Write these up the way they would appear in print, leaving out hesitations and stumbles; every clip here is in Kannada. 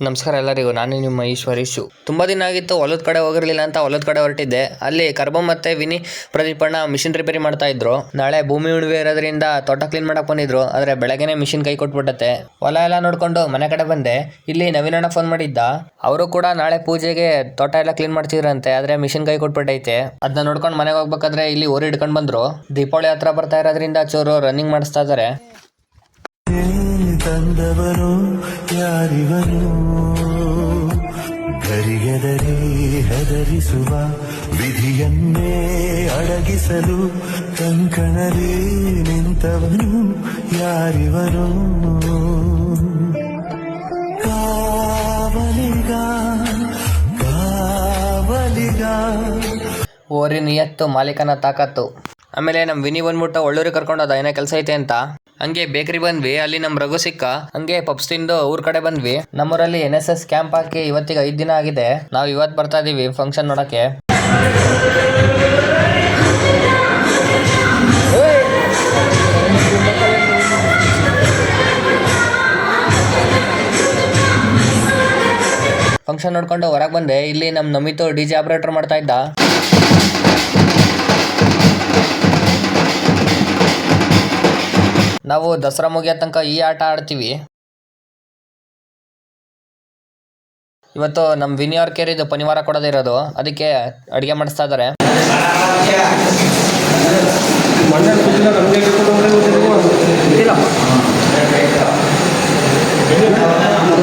ನಮಸ್ಕಾರ ಎಲ್ಲರಿಗೂ, ನಾನು ನಿಮ್ಮ ಈಶ್ವರೀಶು. ತುಂಬ ದಿನ ಆಗಿತ್ತು ಹೊಲದ ಕಡೆ ಹೋಗಿರಲಿಲ್ಲ ಅಂತ ಹೊಲದ ಕಡೆ ಹೊರಟಿದ್ದೆ. ಅಲ್ಲಿ ಕರ್ಬ ಮತ್ತೆ ವಿನಿ ಪ್ರದೀಪಣ್ಣ ಮಿಷಿನ್ ರಿಪೇರಿ ಮಾಡ್ತಾ ಇದ್ರು. ನಾಳೆ ಭೂಮಿ ಉಳುಮೆ ಇರೋದ್ರಿಂದ ತೋಟ ಕ್ಲೀನ್ ಮಾಡಕ್ ಬಂದಿದ್ರು. ಆದ್ರೆ ಬೆಳಗ್ಗೆನೆ ಮಿಷಿನ್ ಕೈ ಕೊಟ್ಬಿಟ್ಟತೆ. ಹೊಲ ಎಲ್ಲ ನೋಡ್ಕೊಂಡು ಮನೆ ಕಡೆ ಬಂದೆ. ಇಲ್ಲಿ ನವೀನಣ್ಣ ಫೋನ್ ಮಾಡಿದ್ದ. ಅವರು ಕೂಡ ನಾಳೆ ಪೂಜೆಗೆ ತೋಟ ಎಲ್ಲ ಕ್ಲೀನ್ ಮಾಡ್ತಿದ್ರಂತೆ. ಆದ್ರೆ ಮಿಷಿನ್ ಕೈ ಕೊಟ್ಬಿಟ್ಟೈತೆ. ಅದನ್ನ ನೋಡ್ಕೊಂಡು ಮನೆಗೆ ಹೋಗ್ಬೇಕಾದ್ರೆ ಇಲ್ಲಿ ಊರು ಹಿಡ್ಕೊಂಡು ಬಂದ್ರು. ದೀಪಾವಳಿ ಹತ್ರ ಬರ್ತಾ ಇರೋದ್ರಿಂದ ಚೂರು ರನ್ನಿಂಗ್ ಮಾಡಿಸ್ತಾ ಇದಾರೆ. ತಂದವನು ಯಾರಿವನು ಗರಿಗೆದರಿ ಹೆದರಿಸುವ ವಿಧಿಯನ್ನೇ ಅಡಗಿಸಲು ಕಂಕಣಲಿ ನಿಂತವನು ಯಾರಿವನು ಕಾವಲಿಗ ಕಾವಲಿಗ ಓರಿ ನಿಯತ್ತು ಮಾಲೀಕನ ತಾಕತ್ತು. ಆಮೇಲೆ ನಮ್ ವಿನಿ ಬಂದ್ಬಿಟ್ಟು ಒಳ್ಳೂರಿಗೆ ಕರ್ಕೊಂಡೋದ ಏನೋ ಕೆಲಸ ಐತೆ ಅಂತ. ಹಂಗೆ ಬೇಕರಿ ಬಂದ್ವಿ. ಅಲ್ಲಿ ನಮ್ ರಘು ಸಿಕ್ಕ. ಹಂಗೆ ಪಪ್ಸ್ ತಿಂದು ಊರ್ ಕಡೆ ಬಂದ್ವಿ. ನಮ್ಮೂರಲ್ಲಿ NSS ಕ್ಯಾಂಪ್ ಹಾಕಿ ಇವತ್ತಿಗೆ 5 ದಿನ ಆಗಿದೆ. ನಾವು ಇವತ್ತು ಬರ್ತಾ ಇದೀವಿ ಫಂಕ್ಷನ್ ನೋಡಕ್ಕೆ. ಫಂಕ್ಷನ್ ನೋಡ್ಕೊಂಡು ಹೊರಗೆ ಬಂದೆ. ಇಲ್ಲಿ ನಮ್ ನಮಿತು DJ ಆಪರೇಟರ್ ಮಾಡ್ತಾ ಇದ್ದ. ನಾವು ದಸರಾ ಮುಗಿಯೋ ತನಕ ಈ ಆಟ ಆಡ್ತೀವಿ. ಇವತ್ತು ನಮ್ಮ ವಿನಿ ಅವ್ರ ಕೇರಿದ್ದು ಪನಿವಾರ ಕೊಡೋದಿರೋದು, ಅದಕ್ಕೆ ಅಡುಗೆ ಮಾಡಿಸ್ತಾ ಇದ್ದಾರೆ.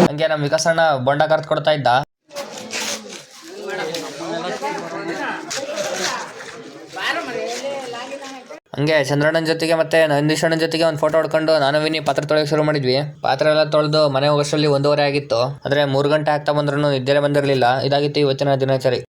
ಹಂಗೆ ನಮ್ಮ ವಿಕಾಸಣ್ಣ ಬೊಂಡ ಕರ್ದು ಕೊಡ್ತಾ ಇದ್ದ. ಹಂಗೆ ಚಂದ್ರಣ್ಣನ ಜೊತೆಗೆ ಮತ್ತೆ ನಂದೀಶಣ್ಣನ ಜೊತೆಗೆ ಒಂದು ಫೋಟೋ ಹೊಡ್ಕೊಂಡು ನಾನು ವಿನಿ ಪಾತ್ರೆ ತೊಳೆಯೋಕೆ ಶುರು ಮಾಡಿದ್ವಿ. ಪಾತ್ರೆ ಎಲ್ಲ ತೊಳೆದು ಮನೆ ಹೋಗೋಷ್ಟರಲ್ಲಿ 1:30 ಆಗಿತ್ತು. ಆದರೆ 3 ಗಂಟೆ ಆಗ್ತಾ ಬಂದ್ರೂ ನಿದ್ದೆ ಬಂದಿರಲಿಲ್ಲ. ಇದಾಗಿತ್ತು ಇವತ್ತಿನ ದಿನಚರಿ.